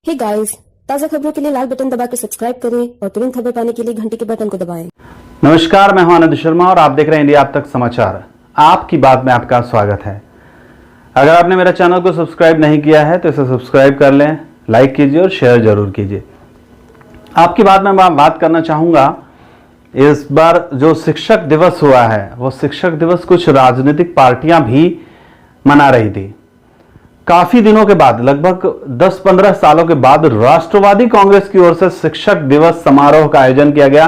Hey guys, ताज़ा खबरों के लिए लाल बटन दबाकर सब्सक्राइब करें और तुरंत खबर पाने के लिए घंटे के बटन को दबाएं। नमस्कार, मैं हूं आनंद शर्मा और आप देख रहे हैं इंडिया अब तक समाचार। आपकी बात में आपका स्वागत है। अगर आपने मेरा चैनल को सब्सक्राइब नहीं किया है तो इसे सब्सक्राइब कर लें, लाइक कीजिए और शेयर जरूर कीजिए। आपकी बात में मैं बात करना चाहूंगा, इस बार जो शिक्षक दिवस हुआ है वो शिक्षक दिवस कुछ राजनीतिक पार्टियां भी मना रही थी। काफी दिनों के बाद, लगभग 10-15 सालों के बाद राष्ट्रवादी कांग्रेस की ओर से शिक्षक दिवस समारोह का आयोजन किया गया,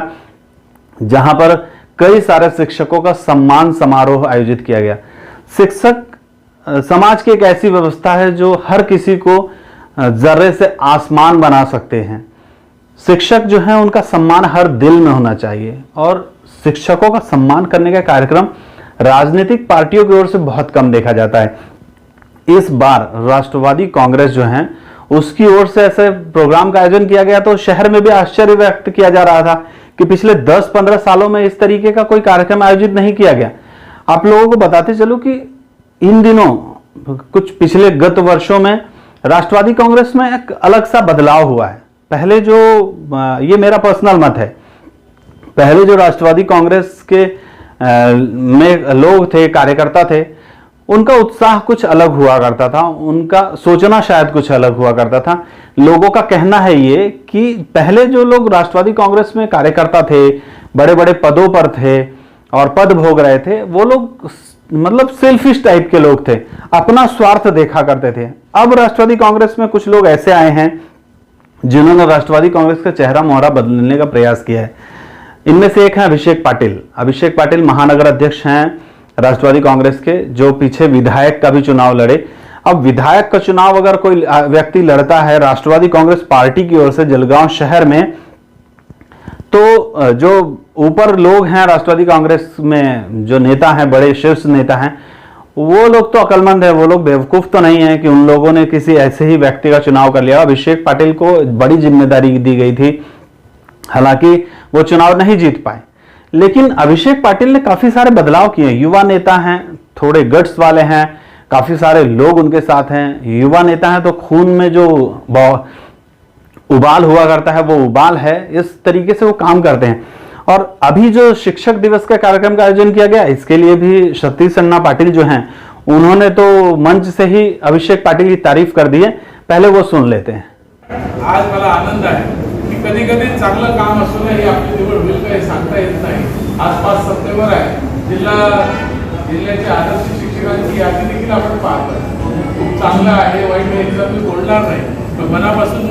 जहां पर कई सारे शिक्षकों का सम्मान समारोह आयोजित किया गया। शिक्षक समाज की एक ऐसी व्यवस्था है जो हर किसी को जर्रे से आसमान बना सकते हैं। शिक्षक जो है उनका सम्मान हर दिल में होना चाहिए, और शिक्षकों का सम्मान करने का कार्यक्रम राजनीतिक पार्टियों की ओर से बहुत कम देखा जाता है। इस बार राष्ट्रवादी कांग्रेस जो है उसकी ओर से ऐसे प्रोग्राम का आयोजन किया गया, तो शहर में भी आश्चर्य व्यक्त किया जा रहा था कि पिछले 10-15 सालों में इस तरीके का कोई कार्यक्रम आयोजित नहीं किया गया। आप लोगों को बताते चलूं कि इन दिनों कुछ पिछले गत वर्षों में राष्ट्रवादी कांग्रेस में एक अलग सा बदलाव हुआ है। पहले जो, ये मेरा पर्सनल मत है, पहले जो राष्ट्रवादी कांग्रेस के में लोग थे, कार्यकर्ता थे, उनका उत्साह कुछ अलग हुआ करता था, उनका सोचना शायद कुछ अलग हुआ करता था। लोगों का कहना है ये कि पहले जो लोग राष्ट्रवादी कांग्रेस में कार्यकर्ता थे, बड़े बड़े पदों पर थे और पद भोग रहे थे, वो लोग मतलब सेल्फिश टाइप के लोग थे, अपना स्वार्थ देखा करते थे। अब राष्ट्रवादी कांग्रेस में कुछ लोग ऐसे आए हैं जिन्होंने राष्ट्रवादी कांग्रेस का चेहरा मोहरा बदलने का प्रयास किया है। इनमें से एक है अभिषेक पाटिल। अभिषेक पाटिल महानगर अध्यक्ष हैं राष्ट्रवादी कांग्रेस के, जो पीछे विधायक का भी चुनाव लड़े। अब विधायक का चुनाव अगर कोई व्यक्ति लड़ता है राष्ट्रवादी कांग्रेस पार्टी की ओर से जलगांव शहर में, तो जो ऊपर लोग हैं राष्ट्रवादी कांग्रेस में, जो नेता हैं, बड़े शीर्ष नेता हैं, वो लोग तो अक्लमंद है, वो लोग बेवकूफ तो नहीं है कि उन लोगों ने किसी ऐसे ही व्यक्ति का चुनाव कर लिया। अभिषेक पाटिल को बड़ी जिम्मेदारी दी गई थी, हालांकि वो चुनाव नहीं जीत पाए, लेकिन अभिषेक पाटिल ने काफी सारे बदलाव किए। युवा नेता हैं, थोड़े गट्स वाले हैं, काफी सारे लोग उनके साथ हैं। युवा नेता हैं तो खून में जो उबाल हुआ करता है वो उबाल है, इस तरीके से वो काम करते हैं। और अभी जो शिक्षक दिवस के कार्यक्रम का आयोजन किया गया, इसके लिए भी सतीश अन्ना पाटिल जो हैं, उन्होंने तो मंच से ही अभिषेक पाटिल की तारीफ कर दी है। पहले वो सुन लेते हैं। आज मला आनंद आहे की कधी कधी चांगलं काम असूनही आपली निवड होईल का हे सांगता येत नाही। आज 5 सप्टेंबर आहे, जिल्ह्याच्या आदर्श शिक्षकांची यादी देखील आपण पाहतो। खूप चांगलं आहे, वाईट नाही याचं मी बोलणार नाही, पण मनापासून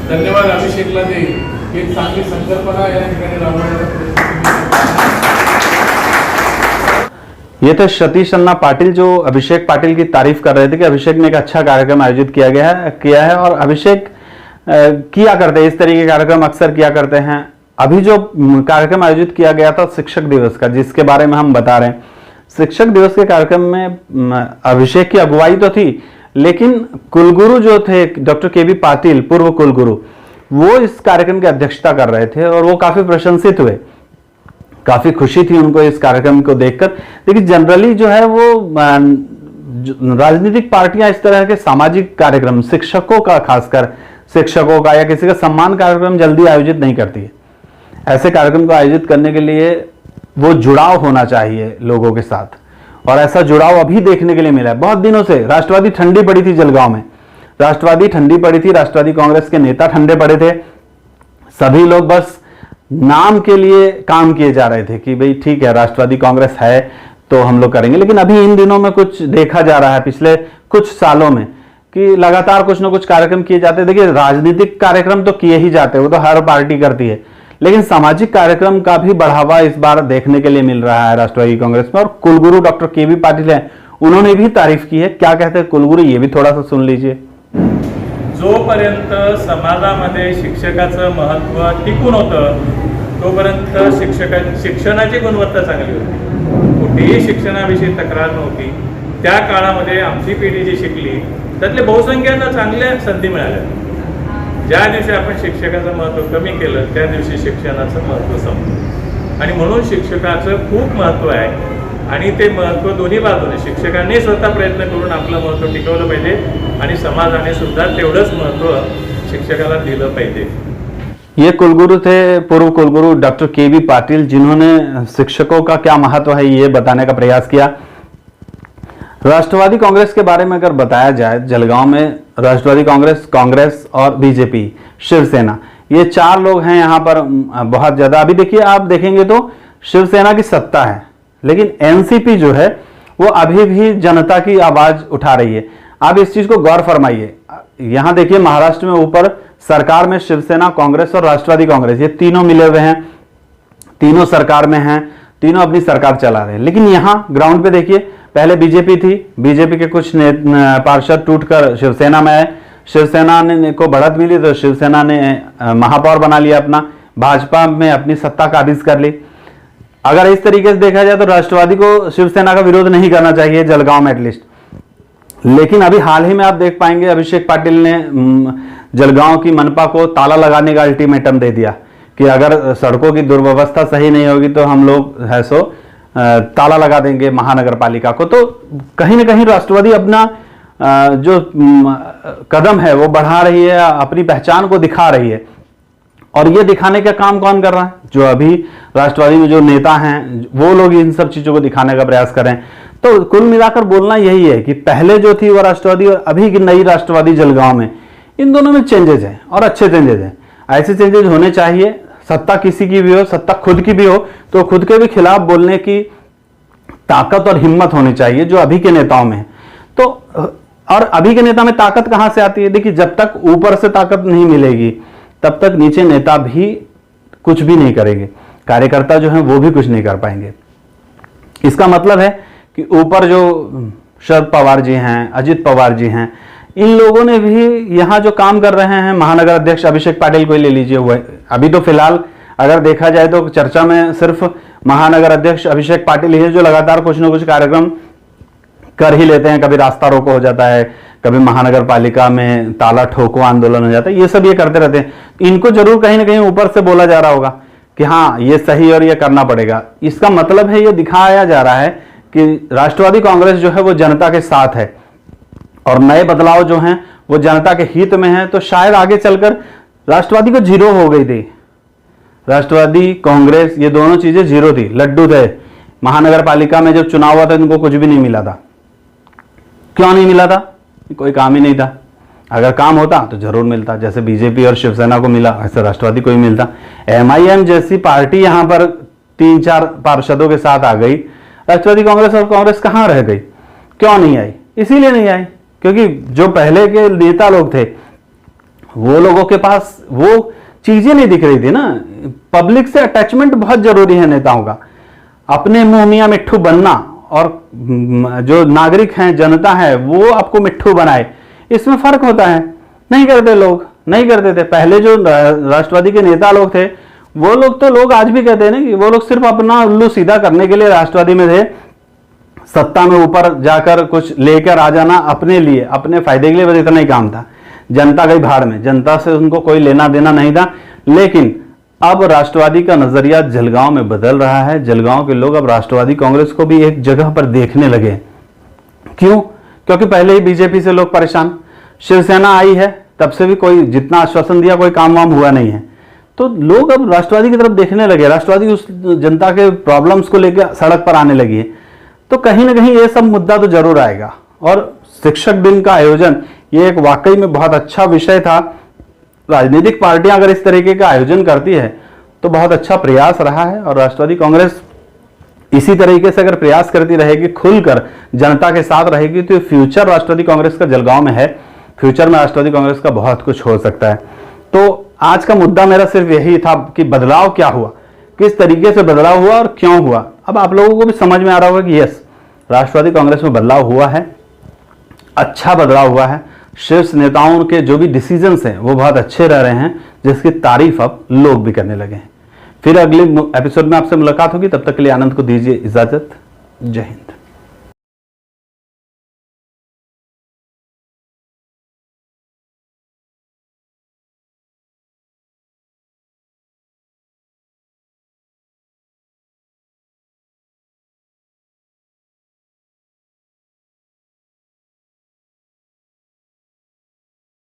धन्यवाद अभिषेकला देईल की एक चांगली संकल्पना या ठिकाणी राबवण्याचा। ये थे सतीश अन्ना पाटिल जो अभिषेक पाटिल की तारीफ कर रहे थे कि अभिषेक ने एक अच्छा कार्यक्रम आयोजित किया है और अभिषेक किया करते हैं, इस तरीके के कार्यक्रम अक्सर किया करते हैं। अभी जो कार्यक्रम आयोजित किया गया था शिक्षक दिवस का, जिसके बारे में हम बता रहे हैं, शिक्षक दिवस के कार्यक्रम में अभिषेक की अगुवाई तो थी, लेकिन कुलगुरु जो थे डॉक्टर के.बी. पाटिल, पूर्व कुलगुरु, वो इस कार्यक्रम की अध्यक्षता कर रहे थे और वो काफी प्रशंसित हुए। काफी खुशी थी उनको इस कार्यक्रम को देखकर। लेकिन जनरली जो है वो राजनीतिक पार्टियां इस तरह के सामाजिक कार्यक्रम, शिक्षकों का, खासकर शिक्षकों का या किसी का सम्मान कार्यक्रम जल्दी आयोजित नहीं करती है। ऐसे कार्यक्रम को आयोजित करने के लिए वो जुड़ाव होना चाहिए लोगों के साथ, और ऐसा जुड़ाव अभी देखने के लिए मिला है। बहुत दिनों से राष्ट्रवादी ठंडी पड़ी थी जलगांव में, राष्ट्रवादी ठंडी पड़ी थी, राष्ट्रवादी कांग्रेस के नेता ठंडे पड़े थे। सभी लोग बस नाम के लिए काम किए जा रहे थे कि भाई ठीक है राष्ट्रवादी कांग्रेस है तो हम लोग करेंगे। लेकिन अभी इन दिनों में कुछ देखा जा रहा है, पिछले कुछ सालों में, कि लगातार कुछ ना कुछ कार्यक्रम किए जाते हैं। देखिए, राजनीतिक कार्यक्रम तो किए ही जाते हैं, वो तो हर पार्टी करती है, लेकिन सामाजिक कार्यक्रम का भी बढ़ावा इस बार देखने के लिए मिल रहा है राष्ट्रवादी कांग्रेस में। और कुलगुरु डॉक्टर के.बी. पाटिल हैं, उन्होंने भी तारीफ की है। क्या कहते हैं कुलगुरु, ये भी थोड़ा सा सुन लीजिए। जोपर्यंत समाजामध्ये शिक्षकाचं महत्त्व टिकून होतं तोपर्यंत शिक्षणाची गुणवत्ता चांगली होती, कुठेही शिक्षणाविषयी तक्रार नव्हती। त्या काळामध्ये आमची पिढी जी शिकली त्यातले बहुसंख्यांना चांगल्या संधी मिळाल्या। ज्या दिवशी आपण शिक्षकाचं महत्त्व कमी केलं त्या दिवशी शिक्षणाचं महत्त्व संपलं, आणि म्हणून शिक्षकाचं खूप महत्त्व आहे। आणि ते महत्त्व दोन्ही बाजूने, शिक्षकांनी स्वतः प्रयत्न करून आपलं महत्त्व टिकवलं पाहिजे आणि समाजाने सुद्धा तेवढंच महत्त्व शिक्षकाला दिलं पाहिजे. ये कुलगुरु थे, पूर्व कुलगुरु डॉक्टर के.बी. पाटिल, जिन्होंने शिक्षकों का क्या महत्व है ये बताने का प्रयास किया. राष्ट्रवादी कांग्रेस के बारे में अगर बताया जाए, जलगांव में राष्ट्रवादी कांग्रेस और बीजेपी, शिवसेना, ये 4 लोग हैं यहाँ पर बहुत ज्यादा. अभी देखिए, आप देखेंगे तो शिवसेना की सत्ता है, लेकिन एनसीपी जो है वो अभी भी जनता की आवाज उठा रही है. आप इस चीज को गौर फरमाइए. यहां देखिए, महाराष्ट्र में ऊपर सरकार में शिवसेना, कांग्रेस और राष्ट्रवादी कांग्रेस, ये तीनों मिले हुए हैं, तीनों सरकार में हैं, तीनों अपनी सरकार चला रहे हैं. लेकिन यहां ग्राउंड पे देखिए, पहले बीजेपी थी, बीजेपी के कुछ पार्षद टूटकर शिवसेना में आए, शिवसेना ने को बढ़त मिली तो शिवसेना ने महापौर बना लिया अपना, भाजपा में अपनी सत्ता काबिज कर ली. अगर इस तरीके से देखा जाए तो राष्ट्रवादी को शिवसेना का विरोध नहीं करना चाहिए जलगांव में एटलीस्ट. लेकिन अभी हाल ही में आप देख पाएंगे, अभिषेक पाटिल ने जलगांव की मनपा को ताला लगाने का अल्टीमेटम दे दिया कि अगर सड़कों की दुर्व्यवस्था सही नहीं होगी तो हम लोग है सो ताला लगा देंगे महानगर पालिका को. तो कहीं ना कहीं राष्ट्रवादी अपना जो कदम है वो बढ़ा रही है, अपनी पहचान को दिखा रही है. और ये दिखाने का काम कौन कर रहा है? जो अभी राष्ट्रवादी में जो नेता हैं वो लोग इन सब चीजों को दिखाने का प्रयास कर रहे हैं. तो कुल मिलाकर बोलना यही है कि पहले जो थी वो राष्ट्रवादी और अभी की नई राष्ट्रवादी जलगांव में, इन दोनों में चेंजेज हैं और अच्छे चेंजेज हैं. ऐसे चेंजेज होने चाहिए. सत्ता किसी की भी हो, सत्ता खुद की भी हो, तो खुद के भी खिलाफ बोलने की ताकत और हिम्मत होनी चाहिए जो अभी के नेताओं में है. तो और अभी के नेता में ताकत कहां से आती है? देखिए, जब तक ऊपर से ताकत नहीं मिलेगी तब तक नीचे नेता भी कुछ भी नहीं करेंगे, कार्यकर्ता जो हैं वो भी कुछ नहीं कर पाएंगे. इसका मतलब है कि ऊपर जो शरद पवार जी हैं, अजित पवार जी हैं, इन लोगों ने भी यहां जो काम कर रहे हैं, महानगर अध्यक्ष अभिषेक पाटिल को ही ले लीजिए, हुआ अभी तो फिलहाल अगर देखा जाए तो चर्चा में सिर्फ महानगर अध्यक्ष अभिषेक पाटिल ही है जो लगातार कुछ ना कुछ कार्यक्रम कर ही लेते हैं. कभी रास्ता रोको हो जाता है, कभी महानगर पालिका में ताला ठोको आंदोलन हो जाता है, ये सब ये करते रहते हैं. इनको जरूर कहीं ना कहीं ऊपर से बोला जा रहा होगा कि हाँ ये सही और ये करना पड़ेगा. इसका मतलब है, ये दिखाया जा रहा है कि राष्ट्रवादी कांग्रेस जो है वो जनता के साथ है और नए बदलाव जो हैं वो जनता के हित में है. तो शायद आगे चलकर राष्ट्रवादी को जीरो हो गई थी, राष्ट्रवादी कांग्रेस ये दोनों चीजें जीरो थी, लड्डू थे. महानगर पालिका में जब चुनाव हुआ था इनको कुछ भी नहीं मिला था. क्यों नहीं मिला था? कोई काम ही नहीं था. अगर काम होता तो जरूर मिलता, जैसे बीजेपी और शिवसेना को मिला ऐसे राष्ट्रवादी को ही मिलता. एमआईएम जैसी पार्टी यहां पर 3-4 पार्षदों के साथ आ गई, राष्ट्रवादी कांग्रेस और कांग्रेस कहां रह गई? क्यों नहीं आई? इसीलिए नहीं आई क्योंकि जो पहले के नेता लोग थे वो लोगों के पास वो चीजें नहीं दिख रही थी ना. पब्लिक से अटैचमेंट बहुत जरूरी है नेताओं का. अपने मुंह मियां मिट्ठू बनना और जो नागरिक हैं, जनता है, वो आपको मिट्ठू बनाए, इसमें फर्क होता है. नहीं करते लोग, नहीं करते थे. पहले जो राष्ट्रवादी के नेता लोग थे वो लोग, तो लोग आज भी कहते हैं ना कि वो लोग सिर्फ अपना उल्लू सीधा करने के लिए राष्ट्रवादी में थे. सत्ता में ऊपर जाकर कुछ लेकर आ जाना अपने लिए, अपने फायदे के लिए, बस इतना ही काम था. जनता गई भाड़ में, जनता से उनको कोई लेना देना नहीं था. लेकिन अब राष्ट्रवादी का नजरिया जलगांव में बदल रहा है. जलगांव के लोग अब राष्ट्रवादी कांग्रेस को भी एक जगह पर देखने लगे. क्यों? क्योंकि पहले ही बीजेपी से लोग परेशान, शिवसेना आई है तब से भी कोई जितना आश्वासन दिया कोई काम वाम हुआ नहीं है. तो लोग अब राष्ट्रवादी की तरफ देखने लगे, राष्ट्रवादी उस जनता के प्रॉब्लम्स को लेकर सड़क पर आने लगी है. तो कहीं ना कहीं ये सब मुद्दा तो जरूर आएगा. और शिक्षक दिन का आयोजन ये एक वाकई में बहुत अच्छा विषय था. राजनीतिक पार्टियां अगर इस तरीके का आयोजन करती है तो बहुत अच्छा प्रयास रहा है. और राष्ट्रवादी कांग्रेस इसी तरीके से अगर प्रयास करती रहेगी, खुलकर जनता के साथ रहेगी, तो फ्यूचर राष्ट्रवादी कांग्रेस का जलगांव में है. फ्यूचर में राष्ट्रवादी कांग्रेस का बहुत कुछ हो सकता है. तो आज का मुद्दा मेरा सिर्फ यही था कि बदलाव क्या हुआ, किस तरीके से बदलाव हुआ और क्यों हुआ. अब आप लोगों को भी समझ में आ रहा होगा कि यस, राष्ट्रवादी कांग्रेस में बदलाव हुआ है, अच्छा बदलाव हुआ है. शीर्ष नेताओं के जो भी डिसीजंस हैं वो बहुत अच्छे रह रहे हैं, जिसकी तारीफ अब लोग भी करने लगे हैं. फिर अगले एपिसोड में आपसे मुलाकात होगी. तब तक के लिए आनंद को दीजिए इजाजत. जय हिंद.